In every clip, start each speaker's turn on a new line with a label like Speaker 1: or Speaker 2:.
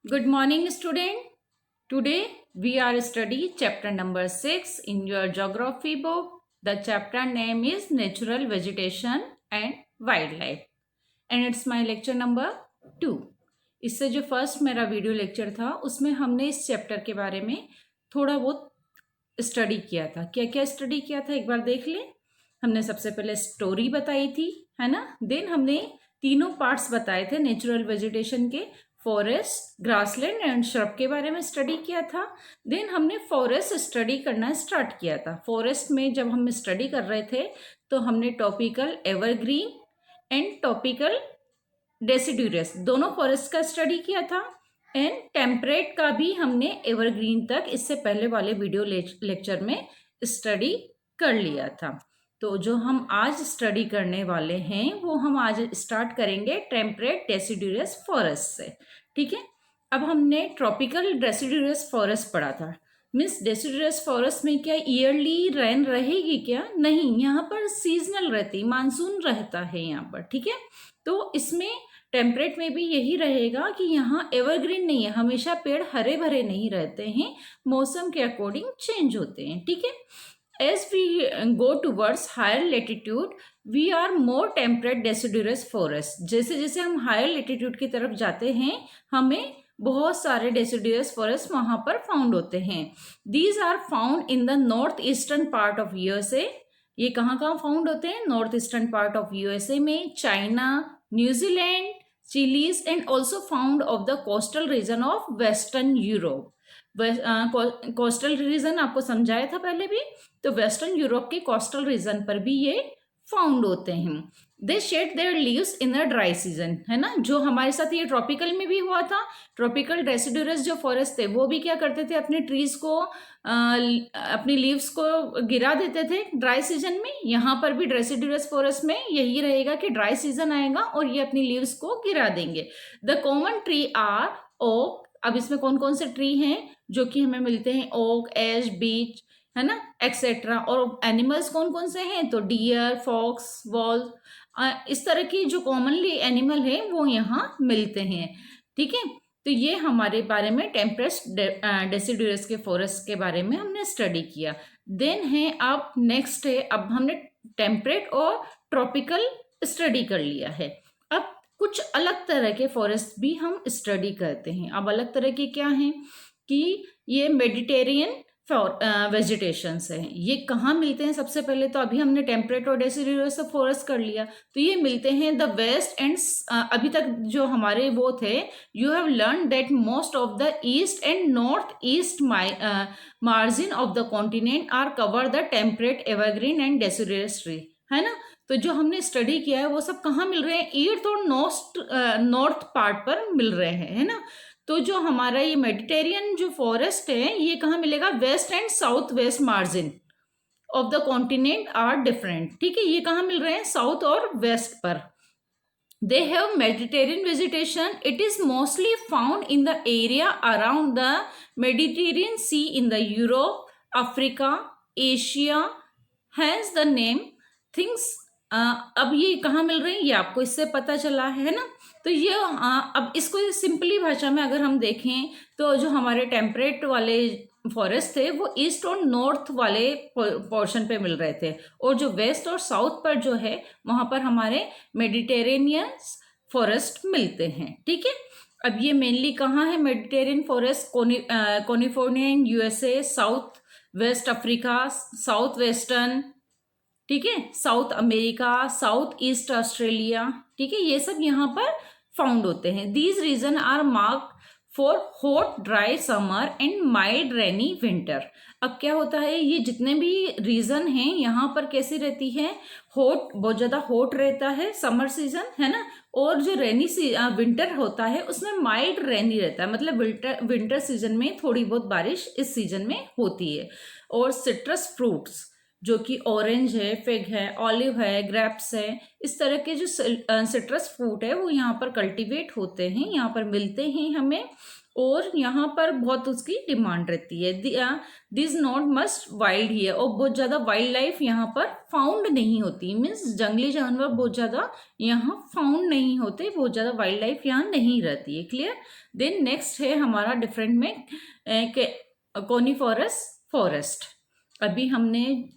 Speaker 1: Good morning, student. Today we are studying chapter number 6 in your geography book. The chapter name is Natural Vegetation and Wildlife, and it's my lecture number 2. इससे जो first मेरा video lecture था उसमें हमने इस chapter के बारे में थोड़ा बहुत स्टडी किया था। क्या क्या स्टडी किया था एक बार देख लें। हमने सबसे पहले स्टोरी बताई थी, है ना। देन हमने तीनों पार्ट्स बताए थे नेचुरल वेजिटेशन के, फॉरेस्ट, ग्रासलैंड एंड श्रब के बारे में स्टडी किया था। देन हमने फॉरेस्ट स्टडी करना स्टार्ट किया था। फॉरेस्ट में जब हम स्टडी कर रहे थे तो हमने टॉपिकल एवरग्रीन एंड टॉपिकल डेसिड्यूरस दोनों फॉरेस्ट का स्टडी किया था, एंड टेम्परेट का भी हमने एवरग्रीन तक इससे पहले वाले वीडियो लेक्चर में स्टडी कर लिया था। तो जो हम आज स्टडी करने वाले हैं वो हम आज स्टार्ट करेंगे टेम्परेट डेसिड्यूरस फॉरेस्ट से। ठीक है, अब हमने ट्रॉपिकल डेसिड्यूरस फॉरेस्ट पढ़ा था। मीन्स डेसिड्यूरस फॉरेस्ट में क्या ईयरली रेन रहेगी? क्या नहीं, यहाँ पर सीजनल रहती, मानसून रहता है यहाँ पर। ठीक है, तो इसमें टेम्परेट में भी यही रहेगा कि यहाँ एवरग्रीन नहीं है, हमेशा पेड़ हरे भरे नहीं रहते हैं, मौसम के अकॉर्डिंग चेंज होते हैं। ठीक है, as we go towards higher latitude we are more temperate deciduous forest। जैसे जैसे हम हायर लेटीट्यूड की तरफ जाते हैं हमें बहुत सारे डेसिडुअस फॉरेस्ट वहां पर फाउंड होते हैं। These are found in the north eastern part of USA. ये कहाँ कहाँ फाउंड होते हैं? North eastern part of USA में, China, New Zealand, Chile's and also found of the coastal region of western Europe. Coastal region आपको समझाया था पहले भी, तो वेस्टर्न यूरोप के कोस्टल रीजन पर भी ये फाउंड होते हैं। They shed their leaves in a dry season, है ना। जो हमारे साथ ये ट्रॉपिकल में भी हुआ था, ट्रॉपिकल डेसिडुअस जो फॉरेस्ट थे वो भी क्या करते थे, अपने ट्रीज को अपनी लीव्स को गिरा देते थे ड्राई सीजन में। यहाँ पर भी डेसिडुअस फॉरेस्ट में यही रहेगा कि ड्राई सीजन आएगा और ये अपनी लीव्स को गिरा देंगे। The common tree are oak. अब इसमें कौन कौन से ट्री हैं जो कि हमें मिलते हैं? ओक, एश, बीच, है ना, एक्सेट्रा। और एनिमल्स कौन कौन से हैं? तो डियर, फॉक्स, वॉल, इस तरह की जो कॉमनली एनिमल है वो यहाँ मिलते हैं। ठीक है, तो ये हमारे बारे में टेम्परेट डेसिडुअस के फॉरेस्ट के बारे में हमने स्टडी किया। देन है अब नेक्स्ट है, अब हमने टेम्परेट और ट्रॉपिकल स्टडी कर लिया है। अब कुछ अलग तरह के फॉरेस्ट भी हम स्टडी करते हैं। अब अलग तरह के क्या हैं कि ये मेडिटेरियन वेजिटेशंस हैं। ये कहाँ मिलते हैं? सबसे पहले तो अभी हमने टेम्परेट और डेसिडुअस फॉरेस्ट कर लिया, तो ये मिलते हैं द वेस्ट एंड, अभी तक जो हमारे वो थे, you have learn that most of the east and north east margin of the continent are cover the temperate, evergreen and deciduous tree, है ना। तो जो हमने स्टडी किया है वो सब कहाँ मिल रहे हैं? ईस्ट और नॉर्थ पार्ट पर मिल रहे हैं, है ना। तो जो हमारा ये मेडिटेरियन जो फॉरेस्ट है ये कहाँ मिलेगा? West and south west margin of the continent are different. ठीक है, ये कहाँ मिल रहे हैं? साउथ और वेस्ट पर। They have Mediterranean vegetation. It is mostly found in the area around the Mediterranean sea in the Europe, Africa, Asia, has the name things. अब ये कहाँ मिल रहे हैं ये आपको इससे पता चला है ना। तो ये अब इसको सिंपली भाषा में अगर हम देखें तो जो हमारे टेम्परेट वाले फॉरेस्ट थे वो ईस्ट और नॉर्थ वाले पोर्शन पे मिल रहे थे, और जो वेस्ट और साउथ पर जो है वहाँ पर हमारे मेडिटेरेनियन फॉरेस्ट मिलते हैं। ठीक है, अब ये मेनली कहाँ है? Mediterranean forest California in USA, south west Africa, south western, ठीक है, south America, south east Australia. ठीक है, ये सब यहाँ पर फाउंड होते हैं। These region are marked for hot dry summer and mild rainy winter. अब क्या होता है, ये जितने भी रीजन हैं यहाँ पर कैसी रहती है? हॉट, बहुत ज़्यादा हॉट रहता है समर सीजन, है ना। और जो रेनी विंटर होता है उसमें माइल्ड रेनी रहता है, मतलब विंटर सीजन में थोड़ी बहुत बारिश इस सीजन में होती है। और सिट्रस फ्रूट्स जो कि ऑरेंज है, फिग है, ऑलिव है, ग्रेप्स है, इस तरह के जो सिट्रस फ्रूट है वो यहाँ पर कल्टीवेट होते हैं, यहाँ पर मिलते हैं हमें। और यहाँ पर बहुत उसकी डिमांड रहती है। This not must wild here, और बहुत ज़्यादा वाइल्ड लाइफ यहाँ पर फाउंड नहीं होती, मीन्स जंगली जानवर बहुत ज़्यादा यहाँ फाउंड नहीं होते, बहुत ज़्यादा वाइल्ड लाइफ यहाँ नहीं रहती है। क्लियर। देन नेक्स्ट है हमारा डिफरेंट में कोनिफोरस फॉरेस्ट। अभी हमने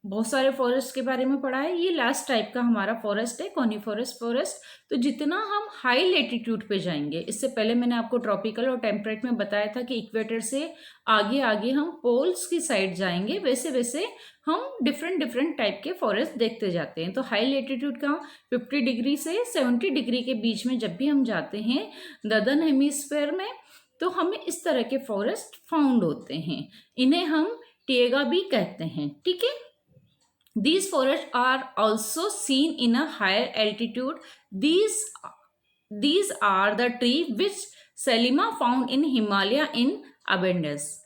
Speaker 1: बहुत सारे फॉरेस्ट के बारे में पढ़ा है, ये लास्ट टाइप का हमारा फॉरेस्ट है कोनिफोरस फॉरेस्ट। तो जितना हम हाई लेटीट्यूड पे जाएंगे, इससे पहले मैंने आपको ट्रॉपिकल और टेम्परेट में बताया था कि इक्वेटर से आगे आगे हम पोल्स की साइड जाएंगे, वैसे वैसे हम डिफरेंट डिफरेंट टाइप के फॉरेस्ट देखते जाते हैं। तो हाई लेटीट्यूड का 50 डिग्री से 70 डिग्री के बीच में जब भी हम जाते हैं नॉर्दर्न हेमिस्फीयर में, तो हमें इस तरह के फॉरेस्ट फाउंड होते हैं। इन्हें हम टेगा भी कहते हैं। ठीक है। These forests are also seen in a higher altitude. These are the tree which Selima found in Himalaya in abundance.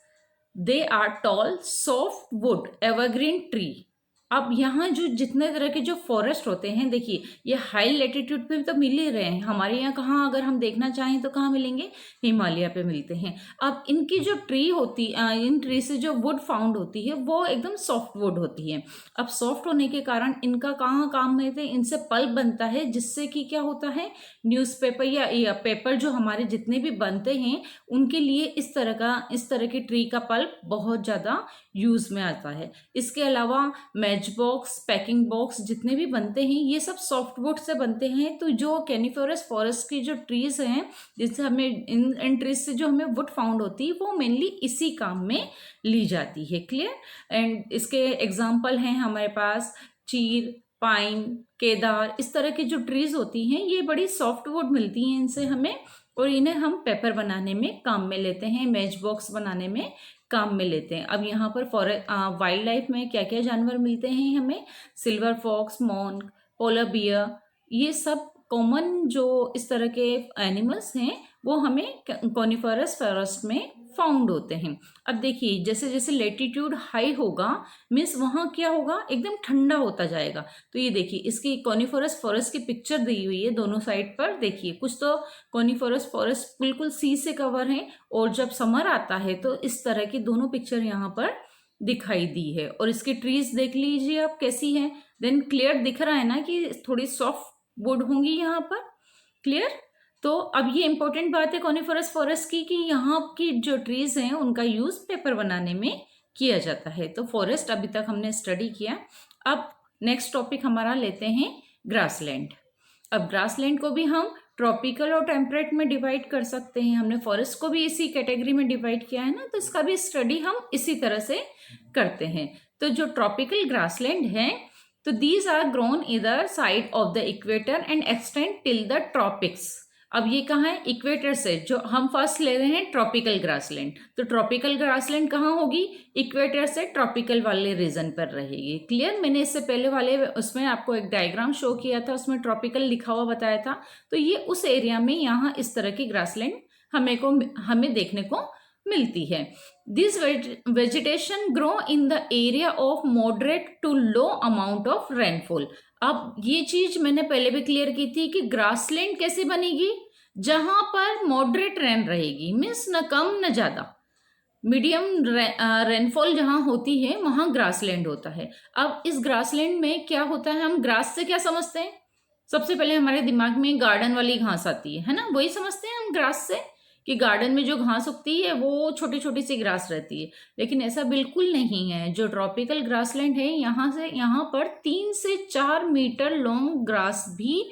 Speaker 1: They are tall, soft wood, evergreen tree. अब यहाँ जो जितने तरह के जो फॉरेस्ट होते हैं, देखिए ये हाई लेटीट्यूड पे तो मिल ही रहे हैं। हमारे यहाँ कहाँ अगर हम देखना चाहें तो कहाँ मिलेंगे, हिमालय पे मिलते हैं। अब इनकी जो ट्री होती इन ट्री से जो वुड फाउंड होती है वो एकदम सॉफ्ट वुड होती है। अब सॉफ्ट होने के कारण इनका कहाँ काम में थे, इनसे पल्प बनता है, जिससे कि क्या होता है, न्यूज़पेपर या पेपर जो हमारे जितने भी बनते हैं उनके लिए इस तरह की ट्री का पल्प बहुत ज़्यादा यूज़ में आता है। इसके अलावा मैच बॉक्स, पैकिंग बॉक्स जितने भी बनते हैं ये सब सॉफ्टवुड से बनते हैं। तो जो कैनिफेरस फॉरेस्ट की जो ट्रीज हैं, जिससे हमें इन ट्रीज से जो हमें वुड फाउंड होती है वो मेनली इसी काम में ली जाती है। क्लियर। एंड इसके एग्जाम्पल हैं हमारे पास चीर, पाइन, केदार, इस तरह की जो ट्रीज होती हैं ये बड़ी सॉफ्टवुड मिलती हैं इनसे हमें, और इन्हें हम पेपर बनाने में काम में लेते हैं, मैच बॉक्स बनाने में काम में लेते हैं। अब यहाँ पर वाइल्ड लाइफ में क्या क्या जानवर मिलते हैं हमें, silver fox, monk, polar bear, ये सब कॉमन जो इस तरह के एनिमल्स हैं वो हमें कॉनिफरस फॉरेस्ट में फाउंड होते हैं। अब देखिए जैसे जैसे लेटीट्यूड हाई होगा मीन्स वहाँ क्या होगा, एकदम ठंडा होता जाएगा। तो ये देखिए इसकी कॉनिफरस फॉरेस्ट की पिक्चर दी हुई है दोनों साइड पर। देखिए कुछ तो कॉनिफरस फॉरेस्ट बिल्कुल सी से कवर है, और जब समर आता है तो इस तरह की दोनों पिक्चर यहाँ पर दिखाई दी है। और इसकी ट्रीज देख लीजिए आप कैसी है। देन क्लियर दिख रहा है ना कि थोड़ी सॉफ्ट वुड होंगी यहाँ पर। क्लियर। तो अब ये इंपॉर्टेंट बात है कॉनिफरस फॉरेस्ट की कि यहाँ की जो ट्रीज हैं उनका यूज पेपर बनाने में किया जाता है। तो फॉरेस्ट अभी तक हमने स्टडी किया। अब नेक्स्ट टॉपिक हमारा लेते हैं ग्रासलैंड। अब ग्रासलैंड को भी हम ट्रॉपिकल और टेम्परेट में डिवाइड कर सकते हैं। हमने फॉरेस्ट को भी इसी कैटेगरी में डिवाइड किया है ना, तो इसका भी स्टडी हम इसी तरह से करते हैं। तो जो ट्रॉपिकल ग्रासलैंड है, तो दीज आर ग्रोन इधर side of the equator and extend till the tropics. अब ये कहाँ है, इक्वेटर से। जो हम फर्स्ट ले रहे हैं ट्रॉपिकल ग्रासलैंड, तो ट्रॉपिकल ग्रासलैंड कहाँ होगी, इक्वेटर से ट्रॉपिकल वाले रीजन पर रहेगी। क्लियर। मैंने इससे पहले वाले उसमें आपको एक डायग्राम शो किया था, उसमें ट्रॉपिकल लिखा हुआ बताया था। तो ये उस एरिया में यहाँ इस तरह की ग्रासलैंड हमें देखने को मिलती है। This vegetation grow in the area of moderate to low amount of rainfall. अब ये चीज मैंने पहले भी क्लियर की थी कि ग्रासलैंड कैसे बनेगी, जहां पर मॉडरेट रेन रहेगी, मीन्स न कम न ज्यादा, मीडियम रेनफॉल जहां होती है वहां ग्रासलैंड होता है। अब इस ग्रासलैंड में क्या होता है, हम ग्रास से क्या समझते हैं, सबसे पहले हमारे दिमाग में गार्डन वाली घास आती है ना, वही समझते हैं हम ग्रास से कि गार्डन में जो घास उगती है वो छोटी छोटी सी ग्रास रहती है। लेकिन ऐसा बिल्कुल नहीं है। जो ट्रॉपिकल ग्रासलैंड है यहाँ पर 3 से 4 मीटर लॉन्ग ग्रास भी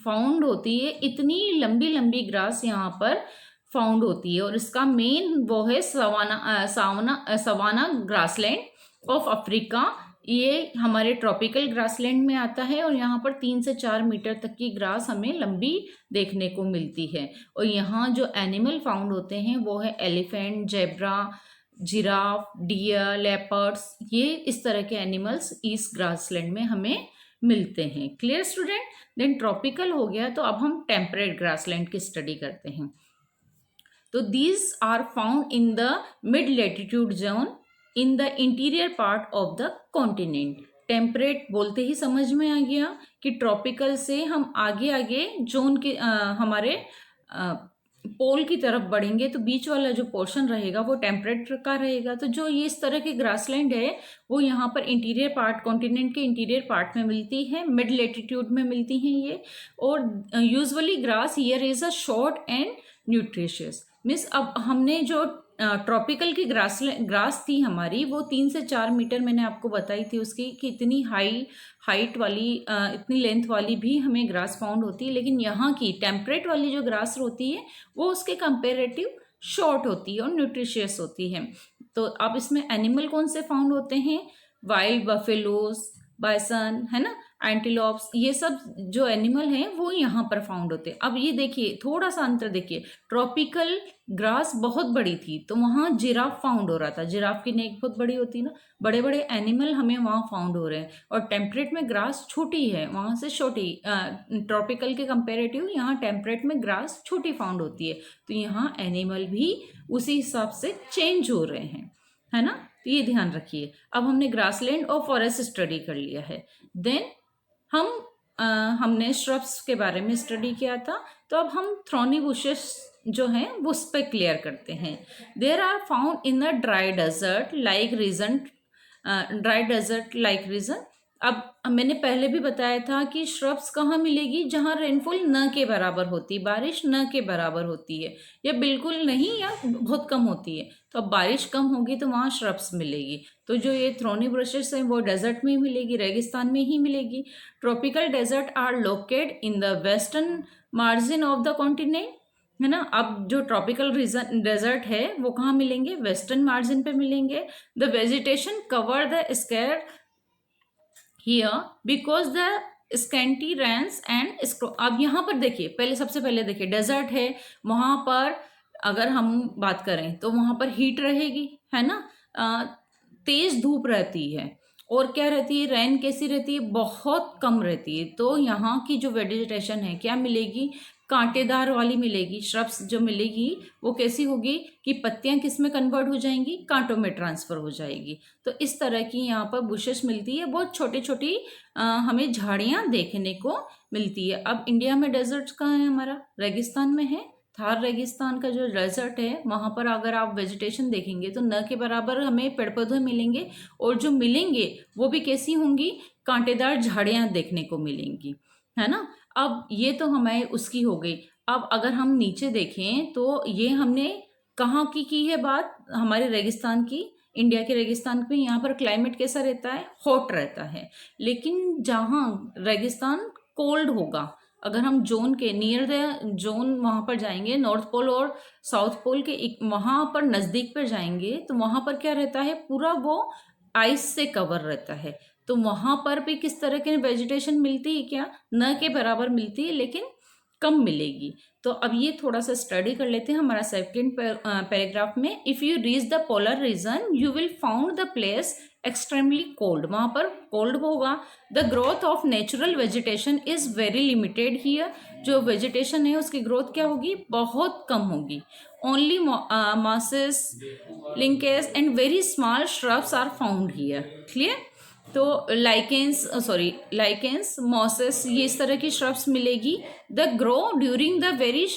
Speaker 1: फाउंड होती है। इतनी लंबी लंबी ग्रास यहाँ पर फाउंड होती है, और इसका मेन वो है सवाना ग्रासलैंड ऑफ अफ्रीका। ये हमारे ट्रॉपिकल ग्रासलैंड में आता है, और यहाँ पर 3 से 4 मीटर तक की ग्रास हमें लंबी देखने को मिलती है। और यहाँ जो एनिमल फाउंड होते हैं वो है elephant, zebra, giraffe, deer, leopards, ये इस तरह के एनिमल्स इस ग्रासलैंड में हमें मिलते हैं। Clear student. देन ट्रॉपिकल हो गया, तो अब हम टेम्परेट ग्रासलैंड की स्टडी करते हैं। तो these are found in the mid latitude zone in the interior part of the continent. Temperate बोलते ही समझ में आ गया कि ट्रॉपिकल से हम आगे आगे जोन के हमारे पोल की तरफ बढ़ेंगे तो बीच वाला जो पोर्शन रहेगा वो टेम्परेट का रहेगा। तो जो ये इस तरह के ग्रासलैंड है वो यहाँ पर इंटीरियर पार्ट, कॉन्टिनेंट के इंटीरियर पार्ट में मिलती है, मिड लेटीट्यूड में मिलती हैं ये। और usually grass here is a short and nutritious. Means अब हमने जो ट्रॉपिकल की ग्रास थी हमारी, वो 3 से 4 मीटर मैंने आपको बताई थी उसकी, कि इतनी हाइट वाली इतनी लेंथ वाली भी हमें ग्रास फाउंड होती है। लेकिन यहाँ की टेम्परेट वाली जो ग्रास होती है वो उसके कंपेरेटिव शॉर्ट होती है और न्यूट्रिशियस होती है। तो अब इसमें एनिमल कौन से फाउंड होते हैं? वाइल्ड बफेलोज, बाइसन, है ना, एंटीलोप्स, ये सब जो एनिमल हैं वो यहाँ पर फाउंड होते हैं। अब ये देखिए थोड़ा सा अंतर देखिए, ट्रॉपिकल ग्रास बहुत बड़ी थी तो वहाँ जिराफ फाउंड हो रहा था, जिराफ की नेक बहुत बड़ी होती है ना, बड़े बड़े एनिमल हमें वहाँ फाउंड हो रहे हैं। और टेम्परेट में ग्रास छोटी है, वहाँ से छोटी, ट्रॉपिकल के कंपेरेटिव यहाँ टेम्परेट में ग्रास छोटी फाउंड होती है। तो यहाँ एनिमल भी उसी हिसाब से चेंज हो रहे हैं, है ना। तो ये ध्यान रखिए। अब हमने ग्रासलैंड और फॉरेस्ट स्टडी कर लिया है। देन हमने श्रब्स के बारे में स्टडी किया था। तो अब हम थ्रॉनी बुशेस जो हैं वो उस पर क्लियर करते हैं। There are found in the dry desert like region. अब मैंने पहले भी बताया था कि श्रब्स कहाँ मिलेगी? जहाँ रेनफॉल न के बराबर होती है, बारिश न के बराबर होती है, या बिल्कुल नहीं या बहुत कम होती है। तो अब बारिश कम होगी तो वहाँ श्रब्स मिलेगी। तो जो ये थ्रॉनी ब्रशेस हैं वो डेजर्ट में ही मिलेगी, रेगिस्तान में ही मिलेगी। Tropical desert are located in the western margin of the continent, है ना। अब जो ट्रॉपिकल रीजन डेजर्ट है वो कहाँ मिलेंगे? वेस्टर्न मार्जिन पे मिलेंगे। The vegetation cover the scare here because the scanty rains and अब यहाँ पर देखिए, सबसे पहले देखिए डेजर्ट है, वहाँ पर अगर हम बात करें तो वहाँ पर हीट रहेगी, है ना, तेज धूप रहती है। और क्या रहती है? रेन कैसी रहती है? बहुत कम रहती है। तो यहाँ की जो वेजिटेशन है क्या मिलेगी? कांटेदार वाली मिलेगी। श्रब्स जो मिलेगी वो कैसी होगी कि पत्तियां किस में कन्वर्ट हो जाएंगी? कांटों में ट्रांसफर हो जाएगी। तो इस तरह की यहाँ पर बुशेस मिलती है, बहुत छोटी छोटी हमें झाड़ियाँ देखने को मिलती है। अब इंडिया में डेजर्ट कहाँ है? हमारा रेगिस्तान में है। थार रेगिस्तान का जो डेजर्ट है वहाँ पर अगर आप वेजिटेशन देखेंगे तो न के बराबर हमें पेड़ पौधे मिलेंगे, और जो मिलेंगे वो भी कैसी होंगी? कांटेदार झाड़ियाँ देखने को मिलेंगी, है ना। अब ये तो हमें उसकी हो गई। अब अगर हम नीचे देखें तो ये हमने कहाँ की है बात? हमारे रेगिस्तान की, इंडिया के रेगिस्तान में। यहाँ पर क्लाइमेट कैसा रहता है? हॉट रहता है। लेकिन जहाँ रेगिस्तान कोल्ड होगा, अगर हम जोन के नियर द जोन वहाँ पर जाएंगे, नॉर्थ पोल और साउथ पोल के वहाँ पर नज़दीक पर जाएंगे, तो वहाँ पर क्या रहता है? पूरा वो आइस से कवर रहता है। तो वहाँ पर भी किस तरह की वेजिटेशन मिलती है? क्या न के बराबर मिलती है, लेकिन कम मिलेगी। तो अब ये थोड़ा सा स्टडी कर लेते हैं हमारा सेकंड पैराग्राफ में। If you reach the polar region you will found the place extremely cold, वहाँ पर कोल्ड होगा। The growth of natural vegetation is very limited here, जो वेजिटेशन है उसकी ग्रोथ क्या होगी? बहुत कम होगी। Only mosses, lichens and very small shrubs are found here. Clear? तो लाइकेंस, मॉसेस, ये इस तरह की श्रब्स मिलेगी। The grow during the very,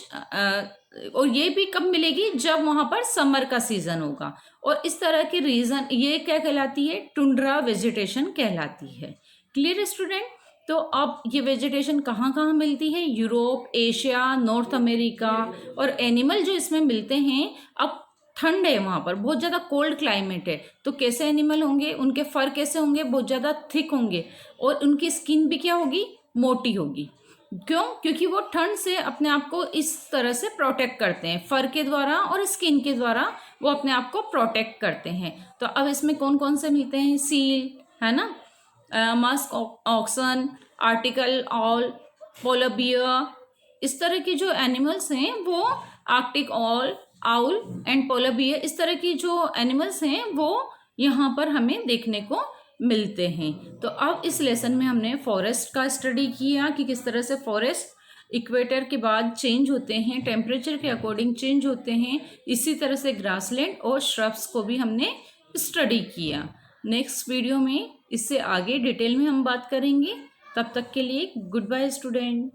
Speaker 1: और ये भी कब मिलेगी? जब वहाँ पर समर का सीजन होगा। और इस तरह की रीजन ये क्या कहलाती है? टुंड्रा वेजिटेशन कहलाती है। Clear student? तो अब ये वेजिटेशन कहाँ कहाँ मिलती है? Europe, Asia, north America. और एनिमल जो इसमें मिलते हैं, अब ठंड है वहाँ पर, बहुत ज़्यादा कोल्ड क्लाइमेट है, तो कैसे एनिमल होंगे? उनके फर कैसे होंगे? बहुत ज़्यादा थिक होंगे। और उनकी स्किन भी क्या होगी? मोटी होगी। क्यों? क्योंकि वो ठंड से अपने आप को इस तरह से प्रोटेक्ट करते हैं, फर के द्वारा और स्किन के द्वारा वो अपने आप को प्रोटेक्ट करते हैं। तो अब इसमें कौन कौन से मिलते हैं? सील, है ना, musk oxen, arctic owl, polar bear, इस तरह की जो एनिमल्स हैं वो arctic owl and polar bear, इस तरह की जो एनिमल्स हैं वो यहाँ पर हमें देखने को मिलते हैं। तो अब इस लेसन में हमने फॉरेस्ट का स्टडी किया कि किस तरह से फॉरेस्ट इक्वेटर के बाद चेंज होते हैं, टेम्परेचर के अकॉर्डिंग चेंज होते हैं। इसी तरह से ग्रासलैंड और श्रब्स को भी हमने स्टडी किया। नेक्स्ट वीडियो में इससे आगे डिटेल में हम बात करेंगे। तब तक के लिए गुड बाय स्टूडेंट।